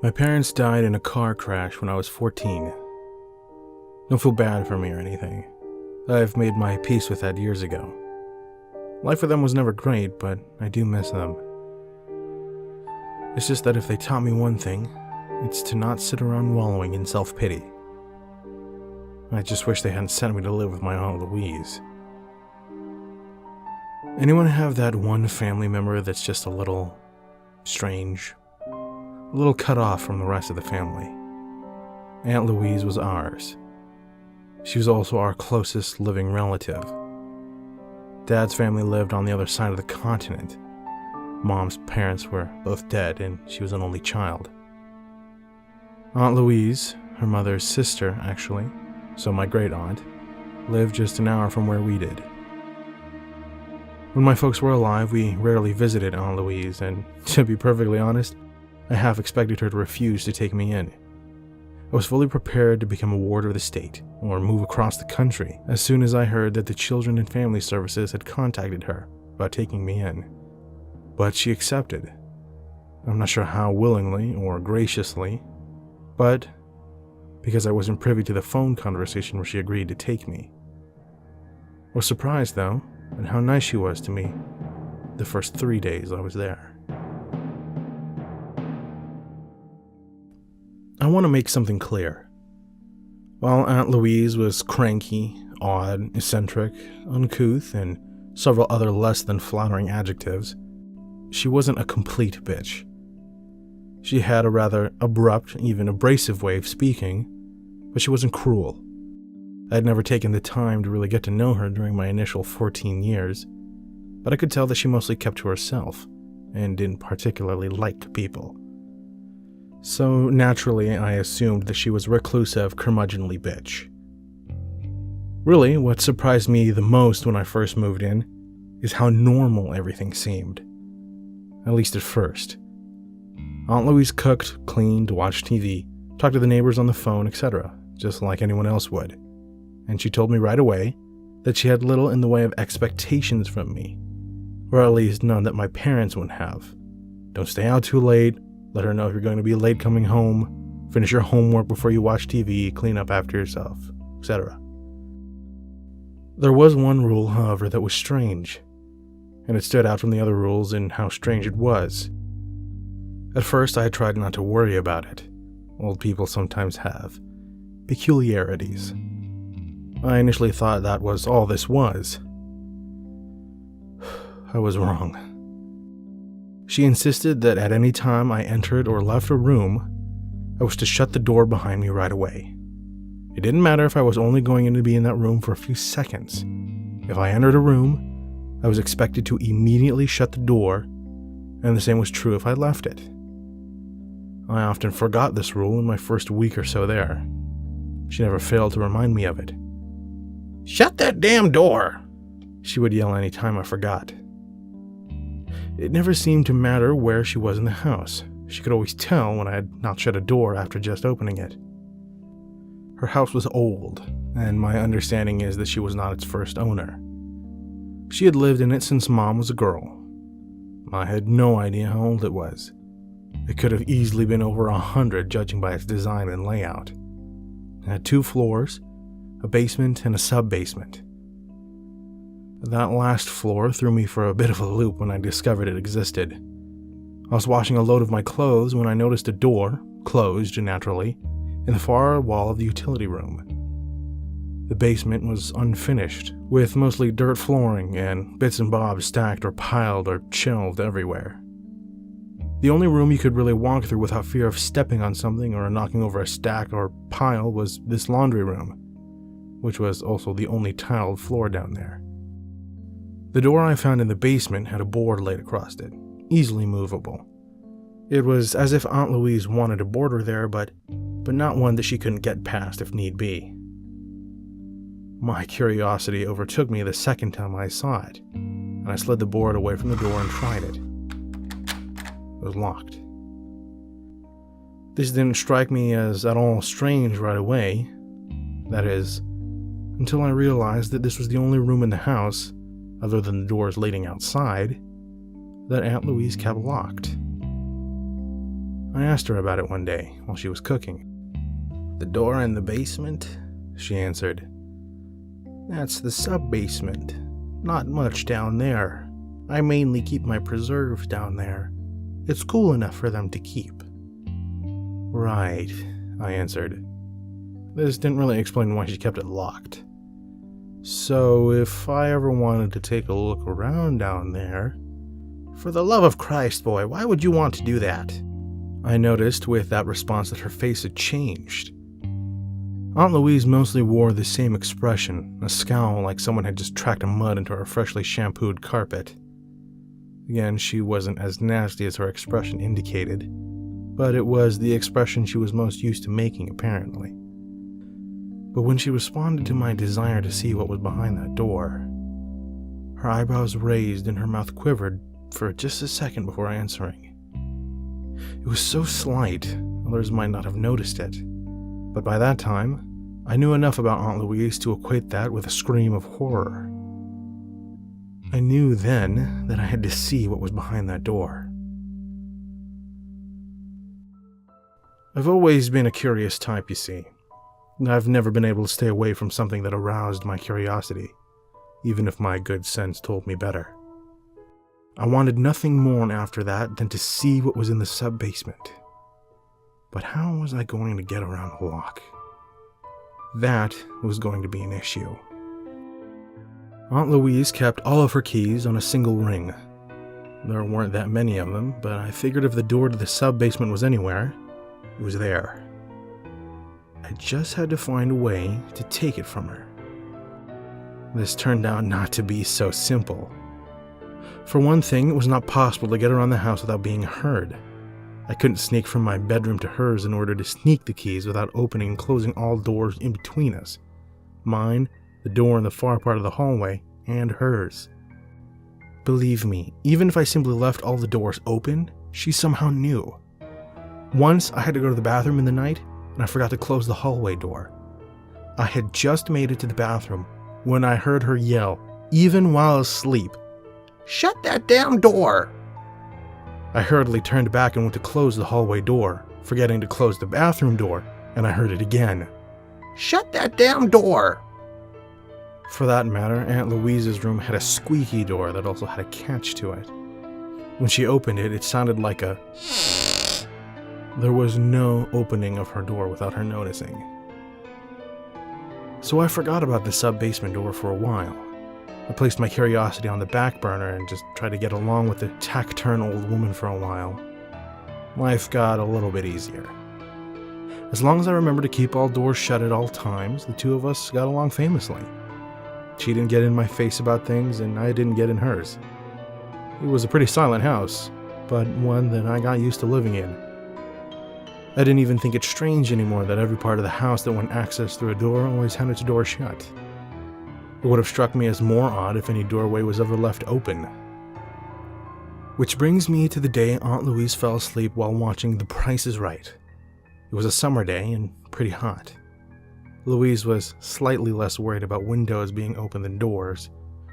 My parents died in a car crash when I was 14. Don't feel bad for me or anything. I've made my peace with that years ago. Life with them was never great, but I do miss them. It's just that if they taught me one thing, it's to not sit around wallowing in self-pity. I just wish they hadn't sent me to live with my Aunt Louise. Anyone have that one family member that's just a little strange? A little cut off from the rest of the family? Aunt Louise was ours. She was also our closest living relative. Dad's family lived on the other side of the continent. Mom's parents were both dead, and she was an only child. Aunt Louise, her mother's sister actually, so my great-aunt, lived just an hour from where we did. When my folks were alive, we rarely visited Aunt Louise, and to be perfectly honest, I half expected her to refuse to take me in. I was fully prepared to become a ward of the state, or move across the country, as soon as I heard that the Children and Family Services had contacted her about taking me in. But she accepted. I'm not sure how willingly or graciously, but because I wasn't privy to the phone conversation where she agreed to take me. I was surprised, though, at how nice she was to me the first 3 days I was there. I want to make something clear. While Aunt Louise was cranky, odd, eccentric, uncouth, and several other less than flattering adjectives, she wasn't a complete bitch. She had a rather abrupt, even abrasive way of speaking, but she wasn't cruel. I had never taken the time to really get to know her during my initial 14 years, but I could tell that she mostly kept to herself and didn't particularly like people. So naturally, I assumed that she was a reclusive, curmudgeonly bitch. Really, what surprised me the most when I first moved in is how normal everything seemed. At least at first. Aunt Louise cooked, cleaned, watched TV, talked to the neighbors on the phone, etc., just like anyone else would. And she told me right away that she had little in the way of expectations from me, or at least none that my parents wouldn't have. Don't stay out too late, let her know if you're going to be late coming home, finish your homework before you watch TV, clean up after yourself, etc. There was one rule, however, that was strange, and it stood out from the other rules in how strange it was. At first, I tried not to worry about it. Old people sometimes have peculiarities. I initially thought that was all this was. I was wrong. She insisted that at any time I entered or left a room, I was to shut the door behind me right away. It didn't matter if I was only going to be in that room for a few seconds. If I entered a room, I was expected to immediately shut the door, and the same was true if I left it. I often forgot this rule in my first week or so there. She never failed to remind me of it. "Shut that damn door!" she would yell any time I forgot. It never seemed to matter where she was in the house. She could always tell when I had not shut a door after just opening it. Her house was old, and my understanding is that she was not its first owner. She had lived in it since Mom was a girl. I had no idea how old it was. It could have easily been over 100 judging by its design and layout. It had 2 floors, a basement and a sub-basement. That last floor threw me for a bit of a loop when I discovered it existed. I was washing a load of my clothes when I noticed a door, closed naturally, in the far wall of the utility room. The basement was unfinished, with mostly dirt flooring and bits and bobs stacked or piled or shelved everywhere. The only room you could really walk through without fear of stepping on something or knocking over a stack or pile was this laundry room, which was also the only tiled floor down there. The door I found in the basement had a board laid across it, easily movable. It was as if Aunt Louise wanted a border there, but not one that she couldn't get past if need be. My curiosity overtook me the second time I saw it, and I slid the board away from the door and tried it. It was locked. This didn't strike me as at all strange right away. That is, until I realized that this was the only room in the house, other than the doors leading outside, that Aunt Louise kept locked. I asked her about it one day while she was cooking. "The door in the basement?" she answered. "That's the sub-basement. Not much down there. I mainly keep my preserves down there. It's cool enough for them to keep." "Right," I answered. This didn't really explain why she kept it locked. "So if I ever wanted to take a look around down there..." "For the love of Christ, boy, why would you want to do that?" I noticed with that response that her face had changed. Aunt Louise mostly wore the same expression, a scowl like someone had just tracked a mud into her freshly shampooed carpet. Again, she wasn't as nasty as her expression indicated, but it was the expression she was most used to making, apparently. But when she responded to my desire to see what was behind that door, her eyebrows raised and her mouth quivered for just a second before answering. It was so slight, others might not have noticed it, but by that time, I knew enough about Aunt Louise to equate that with a scream of horror. I knew then that I had to see what was behind that door. I've always been a curious type, you see. I've never been able to stay away from something that aroused my curiosity, even if my good sense told me better. I wanted nothing more after that than to see what was in the sub-basement. But how was I going to get around the lock? That was going to be an issue. Aunt Louise kept all of her keys on a single ring. There weren't that many of them, but I figured if the door to the sub-basement was anywhere, it was there. I just had to find a way to take it from her. This turned out not to be so simple. For one thing, it was not possible to get around the house without being heard. I couldn't sneak from my bedroom to hers in order to sneak the keys without opening and closing all doors in between us. Mine, the door in the far part of the hallway, and hers. Believe me, even if I simply left all the doors open, she somehow knew. Once, I had to go to the bathroom in the night, and I forgot to close the hallway door. I had just made it to the bathroom when I heard her yell, even while asleep, "Shut that damn door!" I hurriedly turned back and went to close the hallway door, forgetting to close the bathroom door, and I heard it again. "Shut that damn door!" For that matter, Aunt Louise's room had a squeaky door that also had a catch to it. When she opened it, it sounded like a... There was no opening of her door without her noticing. So I forgot about the sub-basement door for a while. I placed my curiosity on the back burner and just tried to get along with the taciturn old woman for a while. Life got a little bit easier. As long as I remembered to keep all doors shut at all times, the two of us got along famously. She didn't get in my face about things, and I didn't get in hers. It was a pretty silent house, but one that I got used to living in. I didn't even think it strange anymore that every part of the house that went access through a door always had its door shut. It would have struck me as more odd if any doorway was ever left open. Which brings me to the day Aunt Louise fell asleep while watching The Price is Right. It was a summer day and pretty hot. Louise was slightly less worried about windows being open than doors,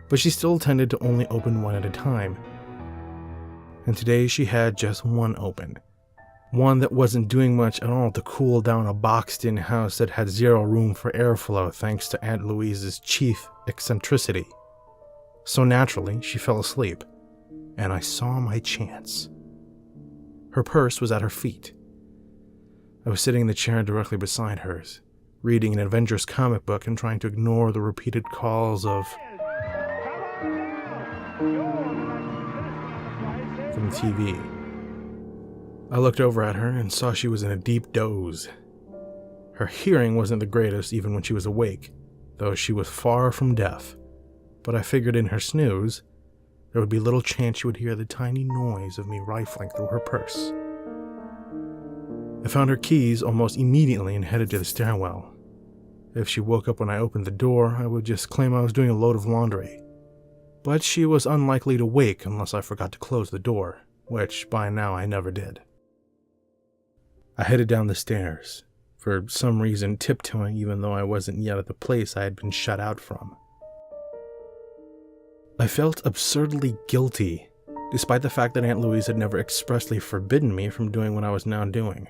but she still tended to only open one at a time. And today she had just one open. One that wasn't doing much at all to cool down a boxed-in house that had zero room for airflow thanks to Aunt Louise's chief eccentricity. So naturally, she fell asleep, and I saw my chance. Her purse was at her feet. I was sitting in the chair directly beside hers, reading an Avengers comic book and trying to ignore the repeated calls of... from the TV. I looked over at her and saw she was in a deep doze. Her hearing wasn't the greatest even when she was awake, though she was far from deaf, but I figured in her snooze, there would be little chance she would hear the tiny noise of me rifling through her purse. I found her keys almost immediately and headed to the stairwell. If she woke up when I opened the door, I would just claim I was doing a load of laundry. But she was unlikely to wake unless I forgot to close the door, which by now I never did. I headed down the stairs, for some reason tiptoeing even though I wasn't yet at the place I had been shut out from. I felt absurdly guilty despite the fact that Aunt Louise had never expressly forbidden me from doing what I was now doing.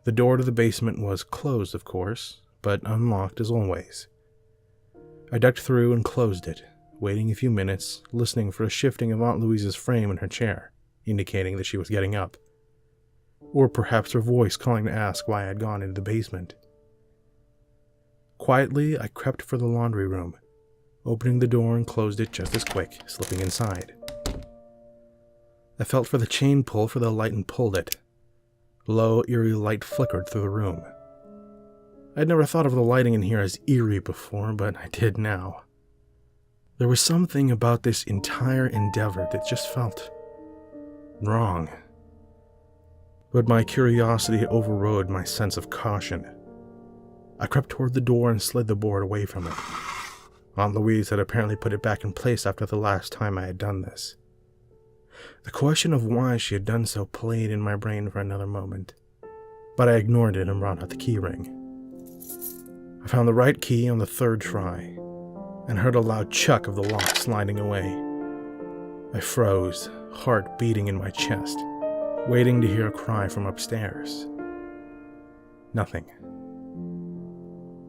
The door to the basement was closed, of course, but unlocked as always. I ducked through and closed it, waiting a few minutes, listening for a shifting of Aunt Louise's frame in her chair, indicating that she was getting up. Or perhaps her voice calling to ask why I had gone into the basement. Quietly, I crept for the laundry room, opening the door and closed it just as quick, slipping inside. I felt for the chain pull for the light and pulled it. Low, eerie light flickered through the room. I'd never thought of the lighting in here as eerie before, but I did now. There was something about this entire endeavor that just felt wrong. But my curiosity overrode my sense of caution. I crept toward the door and slid the board away from it. Aunt Louise had apparently put it back in place after the last time I had done this. The question of why she had done so played in my brain for another moment, but I ignored it and brought out the key ring. I found the right key on the third try, and heard a loud chuck of the lock sliding away. I froze, heart beating in my chest, waiting to hear a cry from upstairs. Nothing.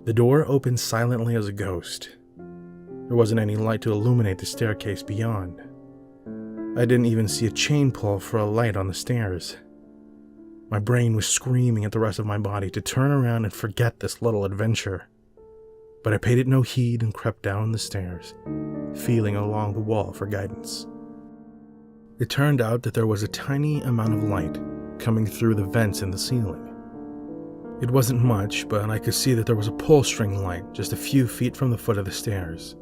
The door opened silently as a ghost. There wasn't any light to illuminate the staircase beyond. I didn't even see a chain pull for a light on the stairs. My brain was screaming at the rest of my body to turn around and forget this little adventure. But I paid it no heed and crept down the stairs, feeling along the wall for guidance. It turned out that there was a tiny amount of light coming through the vents in the ceiling. It wasn't much, but I could see that there was a pull string light just a few feet from the foot of the stairs.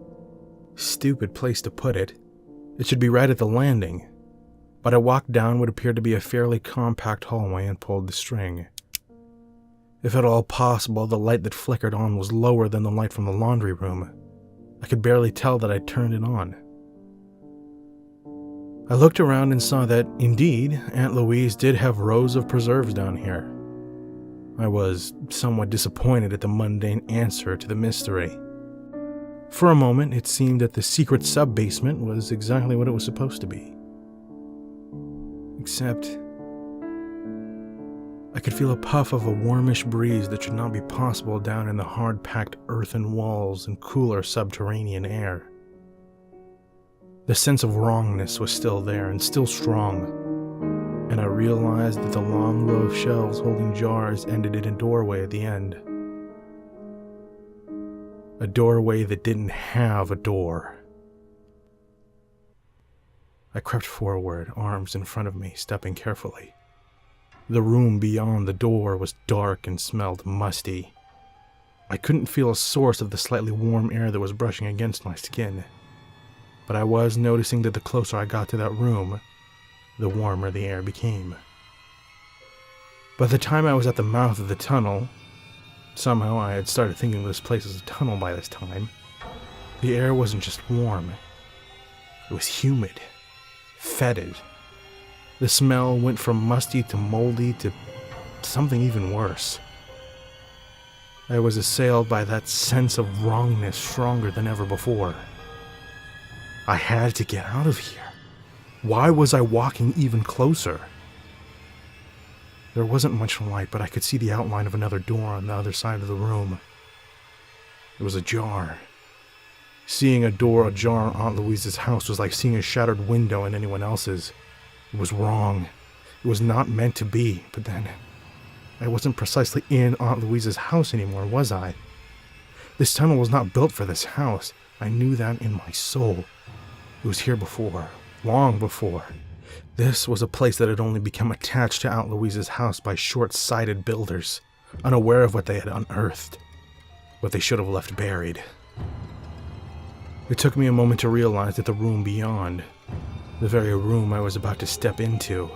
Stupid place to put it. It should be right at the landing, but I walked down what appeared to be a fairly compact hallway and pulled the string. If at all possible, the light that flickered on was lower than the light from the laundry room. I could barely tell that I'd turned it on. I looked around and saw that, indeed, Aunt Louise did have rows of preserves down here. I was somewhat disappointed at the mundane answer to the mystery. For a moment, it seemed that the secret sub-basement was exactly what it was supposed to be. Except, I could feel a puff of a warmish breeze that should not be possible down in the hard-packed earthen walls and cooler subterranean air. The sense of wrongness was still there and still strong, and I realized that the long row of shelves holding jars ended in a doorway at the end. A doorway that didn't have a door. I crept forward, arms in front of me, stepping carefully. The room beyond the door was dark and smelled musty. I couldn't feel a source of the slightly warm air that was brushing against my skin, but I was noticing that the closer I got to that room, the warmer the air became. By the time I was at the mouth of the tunnel, somehow I had started thinking of this place as a tunnel by this time, the air wasn't just warm, it was humid, fetid. The smell went from musty to moldy to something even worse. I was assailed by that sense of wrongness stronger than ever before. I had to get out of here. Why was I walking even closer? There wasn't much light, but I could see the outline of another door on the other side of the room. It was ajar. Seeing a door ajar in Aunt Louise's house was like seeing a shattered window in anyone else's. It was wrong. It was not meant to be, but then I wasn't precisely in Aunt Louise's house anymore, was I? This tunnel was not built for this house. I knew that in my soul. It was here before, long before. This was a place that had only become attached to Aunt Louise's house by short-sighted builders, unaware of what they had unearthed, what they should have left buried. It took me a moment to realize that the room beyond, the very room I was about to step into,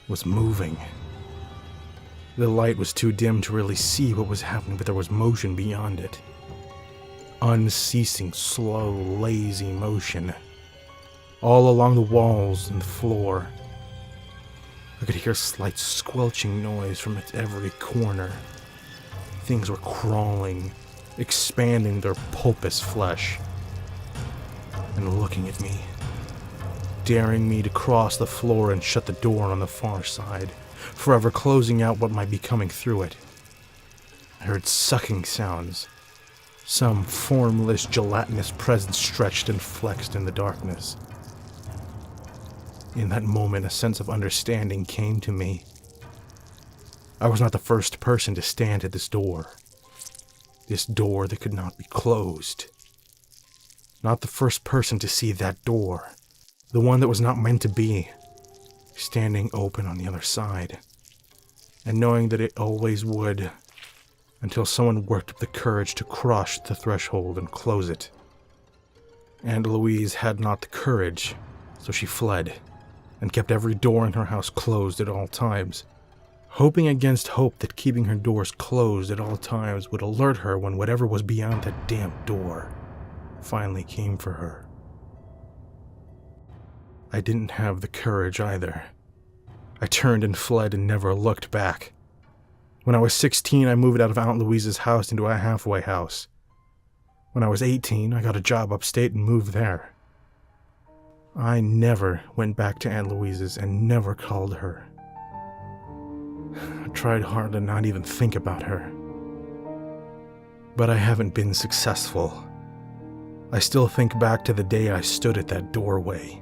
was moving. The light was too dim to really see what was happening, but there was motion beyond it. Unceasing, slow, lazy motion. All along the walls and the floor. I could hear slight squelching noise from its every corner. Things were crawling, expanding their pulpous flesh, and looking at me. daring me to cross the floor and shut the door on the far side, forever closing out what might be coming through it. I heard sucking sounds. Some formless, gelatinous presence stretched and flexed in the darkness. In that moment, a sense of understanding came to me. I was not the first person to stand at this door that could not be closed. Not the first person to see that door, the one that was not meant to be, standing open on the other side, and knowing that it always would, until someone worked up the courage to cross the threshold and close it. Aunt Louise had not the courage, so she fled, and kept every door in her house closed at all times, hoping against hope that keeping her doors closed at all times would alert her when whatever was beyond that damn door finally came for her. I didn't have the courage either. I turned and fled and never looked back. When I was 16, I moved out of Aunt Louise's house into a halfway house. When I was 18, I got a job upstate and moved there. I never went back to Aunt Louise's and never called her. I tried hard to not even think about her. But I haven't been successful. I still think back to the day I stood at that doorway,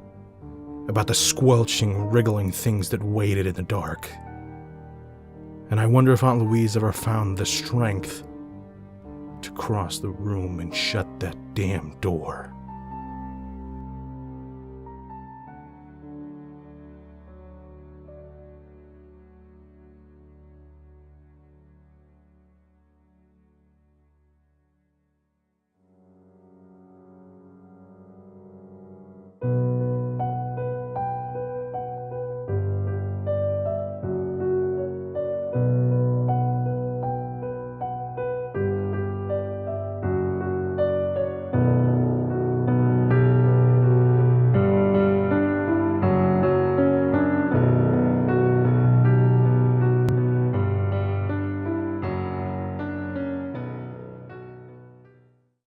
about the squelching, wriggling things that waited in the dark. And I wonder if Aunt Louise ever found the strength to cross the room and shut that damn door.